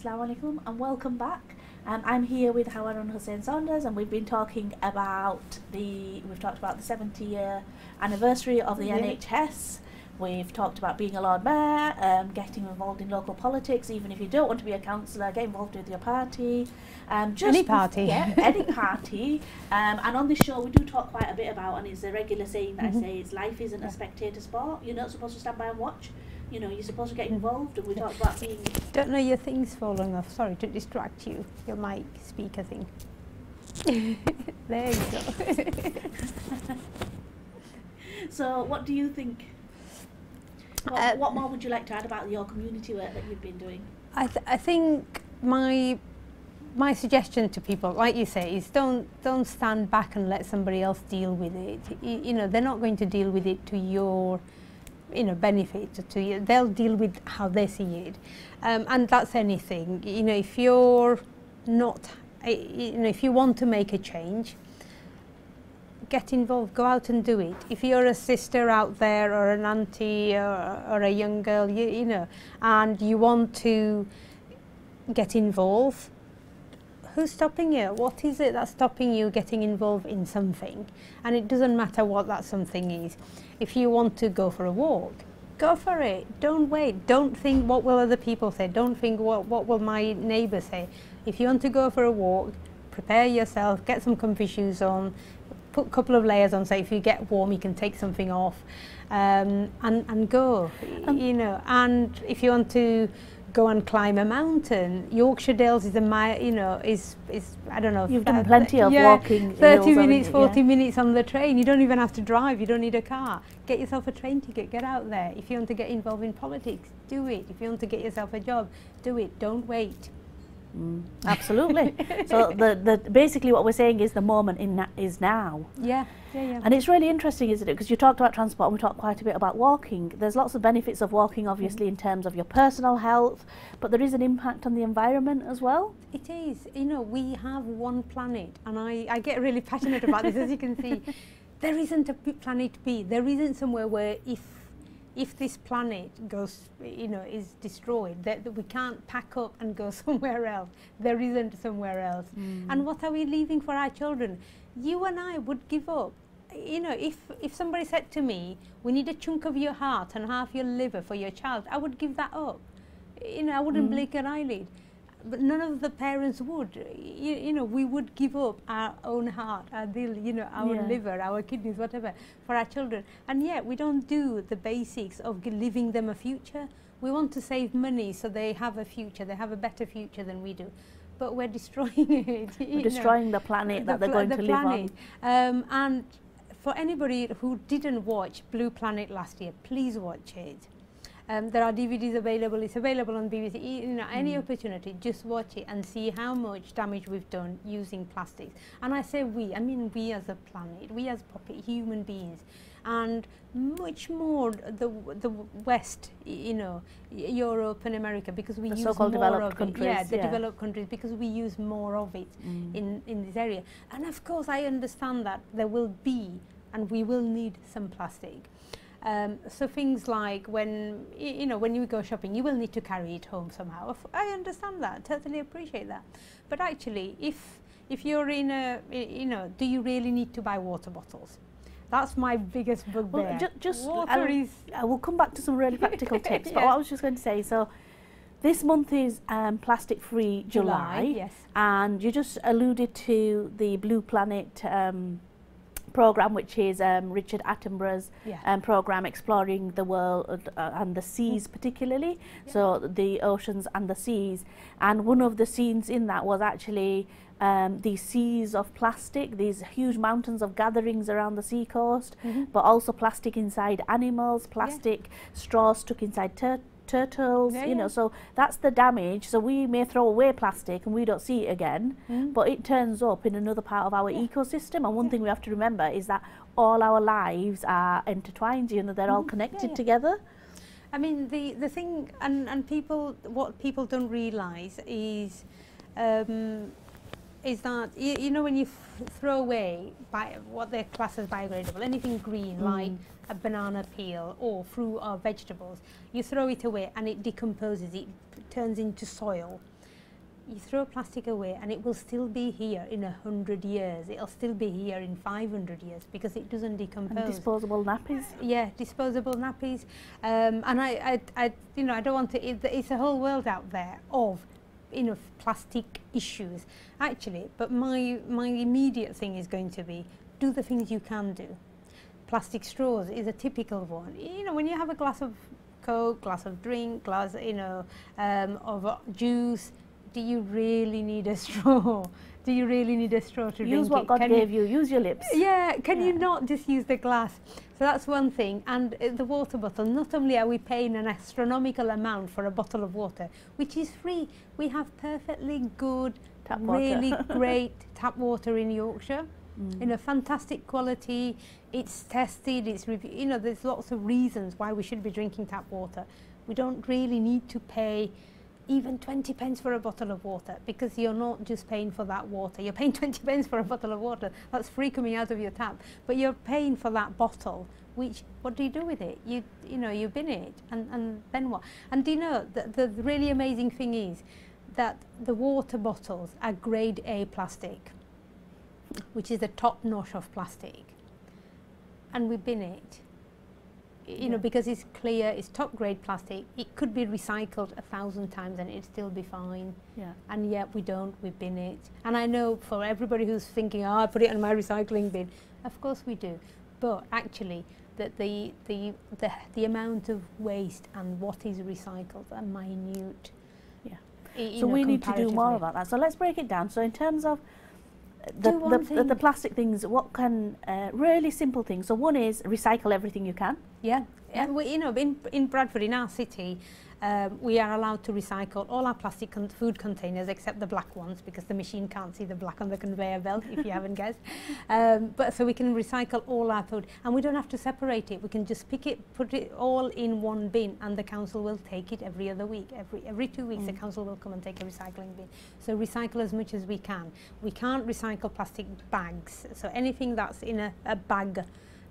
Assalamu alaikum and welcome back. I'm here with Hawan Hussein Saunders, and we've been talking about the 70-year anniversary of the NHS. We've talked about being a Lord Mayor, getting involved in local politics, even if you don't want to be a councillor, get involved with your party. Any party. Yeah, any party. And on this show we do talk quite a bit about, and it's a regular saying that I say, is life isn't a spectator sport. You're not supposed to stand by and watch. You know, you're supposed to get involved, and we talked about being... Don't know your thing's falling off. Sorry to distract you. Your mic speaker thing. There you go. So what do you think? What more would you like to add about your community work that you've been doing? I think my suggestion to people, like you say, is don't stand back and let somebody else deal with it. You know, they're not going to deal with it to your benefit to you. They'll deal with how they see it, and that's anything. You know, if you're not, if you want to make a change, get involved, go out and do it. If you're a sister out there or an auntie or a young girl, you know, and you want to get involved, who's stopping you? What is it that's stopping you getting involved in something? And it doesn't matter what that something is. If you want to go for a walk, go for it. Don't wait. Don't think what will other people say. Don't think what will my neighbour say. If you want to go for a walk, prepare yourself, get some comfy shoes on, put a couple of layers on, so if you get warm you can take something off, and go, you know. And if you want to go and climb a mountain, Yorkshire Dales is is I don't know. You've done plenty of walking. 30 minutes, 40 minutes on the train. You don't even have to drive. You don't need a car. Get yourself a train ticket. Get out there. If you want to get involved in politics, do it. If you want to get yourself a job, do it. Don't wait. Absolutely. So basically what we're saying is the moment is now. Yeah. And it's really interesting, isn't it? Because you talked about transport and we talked quite a bit about walking. There's lots of benefits of walking, obviously, in terms of your personal health, but there is an impact on the environment as well. It is. You know, we have one planet, and I get really passionate about this, as you can see. There isn't a planet B. There isn't somewhere where if this planet goes, is destroyed, that we can't pack up and go somewhere else. There isn't somewhere else. And what are we leaving for our children? You and I would give up. You know, if somebody said to me, we need a chunk of your heart and half your liver for your child, I would give that up. You know, I wouldn't blink an eyelid. But none of the parents would. You know, we would give up our own heart, our dil, our liver, our kidneys, whatever, for our children. And yet we don't do the basics of giving them a future. We want to save money so they have a future, they have a better future than we do. But we're destroying it. We're destroying the planet that they're going to live on. And for anybody who didn't watch Blue Planet last year, please watch it. There are DVDs available. It's available on BBC. You know, any opportunity, just watch it and see how much damage we've done using plastics. And I say we, I mean we as a planet, we as human beings, and much more the West, Europe and America, because we use so-called developed countries. Yeah, the developed countries, because we use more of it in this area. And of course, I understand that there will be, and we will need some plastic. So things like when you go shopping, you will need to carry it home somehow. I understand that, totally appreciate that. But actually, if you're in a, do you really need to buy water bottles? That's my biggest bugbear. Well, I will come back to some really practical tips. But what I was just going to say, so this month is Plastic-Free July. Yes. And you just alluded to the Blue Planet programme, which is Richard Attenborough's programme exploring the world and the seas particularly, so the oceans and the seas. And one of the scenes in that was actually these seas of plastic, these huge mountains of gatherings around the sea coast, but also plastic inside animals, plastic straws stuck inside turtles, so that's the damage. So we may throw away plastic and we don't see it again, but it turns up in another part of our ecosystem. And one thing we have to remember is that all our lives are intertwined, they're all connected together. I mean, the thing, and what people don't realise is that, when you throw away what they class as biodegradable, anything green, like a banana peel or fruit or vegetables, you throw it away and it decomposes, it turns into soil. you throw plastic away and it will still be here in 100 years. It'll still be here in 500 years because it doesn't decompose. And disposable nappies. Yeah, disposable nappies. And I don't want to. It's a whole world out there of, plastic issues actually. But my immediate thing is going to be, do the things you can do. Plastic straws is a typical one. When you have a glass of Coke, glass of drink, glass, of juice, do you really need a straw? Do you really need a straw to drink it? Use what God gave you. Use your lips. Yeah, can you not just use the glass? So that's one thing. And the water bottle, not only are we paying an astronomical amount for a bottle of water, which is free, we have perfectly good, Tap water. really great tap water in Yorkshire. Fantastic quality. It's tested, it's reviewed. There's lots of reasons why we should be drinking tap water. We don't really need to pay even 20 pence for a bottle of water, because you're not just paying for that water. You're paying 20 pence for a bottle of water. That's free coming out of your tap. But you're paying for that bottle, which, what do you do with it? You bin it, and then what? And do you know, the really amazing thing is that the water bottles are grade A plastic, which is the top notch of plastic, and we bin it. Because it's clear, it's top grade plastic. It could be recycled 1,000 times and it'd still be fine. Yeah. And yet we don't, we bin it. And I know for everybody who's thinking, I put it in my recycling bin. Of course we do. But actually, the amount of waste and what is recycled are minute. Yeah. So we need to do more about that. So let's break it down. So in terms of the plastic things, what can really simple things. So one is recycle everything you can. Yeah. In Bradford, in our city, we are allowed to recycle all our plastic food containers except the black ones, because the machine can't see the black on the conveyor belt, if you haven't guessed. But so we can recycle all our food, and we don't have to separate it. We can just pick it, put it all in one bin, and the council will take it every other week. Every 2 weeks, the council will come and take a recycling bin. So recycle as much as we can. We can't recycle plastic bags. So anything that's in a bag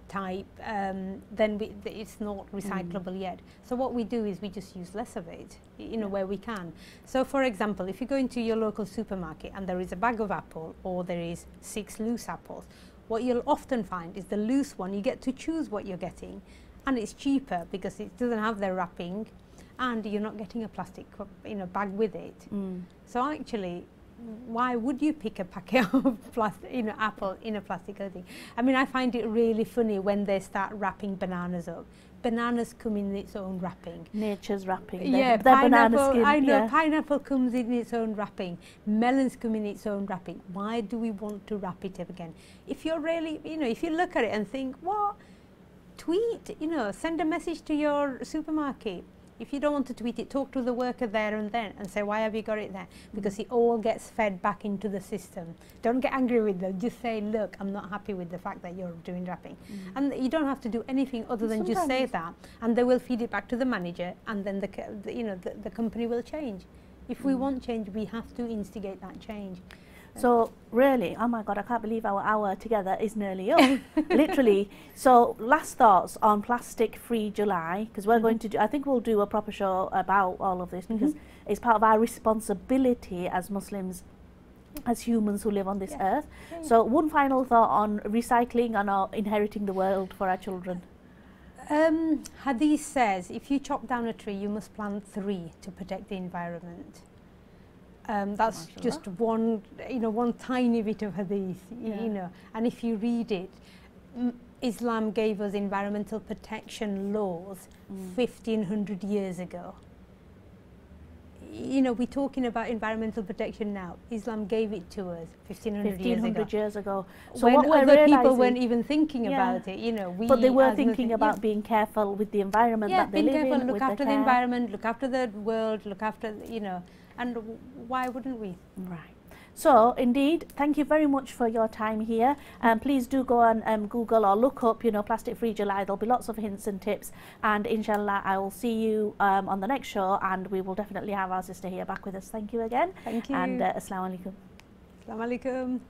type, then it's not recyclable yet. So what we do is we just use less of it, where we can. So for example, if you go into your local supermarket and there is a bag of apple, or there is 6 loose apples, what you'll often find is the loose one, you get to choose what you're getting, and it's cheaper because it doesn't have the wrapping, and you're not getting a plastic bag with it. So actually, why would you pick a packet of apple in a plastic thing? I mean, I find it really funny when they start wrapping bananas up. Bananas come in its own wrapping. Nature's wrapping. Yeah, they're banana skin. I know, pineapple comes in its own wrapping. Melons come in its own wrapping. Why do we want to wrap it up again? If you're really, if you look at it and think, what? Tweet, send a message to your supermarket. If you don't want to tweet it, talk to the worker there and then and say, why have you got it there? Because it all gets fed back into the system. Don't get angry with them. Just say, look, I'm not happy with the fact that you're doing wrapping. And you don't have to do anything other than just say that, and they will feed it back to the manager, and then the company will change. If we want change, we have to instigate that change. So really, oh my God, I can't believe our hour together is nearly up, literally. So last thoughts on Plastic Free July, because we're going to do, I think we'll do a proper show about all of this, because it's part of our responsibility as Muslims, as humans who live on this earth. So one final thought on recycling and inheriting the world for our children. Hadith says, if you chop down a tree, you must plant 3 to protect the environment. That's just one tiny bit of hadith, and if you read it, Islam gave us environmental protection laws 1500 years ago. We're talking about environmental protection now. Islam gave it to us 1500 years ago. So when what other people weren't even thinking about it, but they were thinking about being careful with the environment that they live in. Yeah, being careful, look after the environment, look after the world, look after, and why wouldn't we? Right. So indeed, thank you very much for your time here. Please do go on Google or look up, Plastic Free July. There'll be lots of hints and tips. And inshallah, I will see you on the next show, and we will definitely have our sister here back with us. Thank you again. Thank you. And Assalamu alaikum. Assalamu alaikum.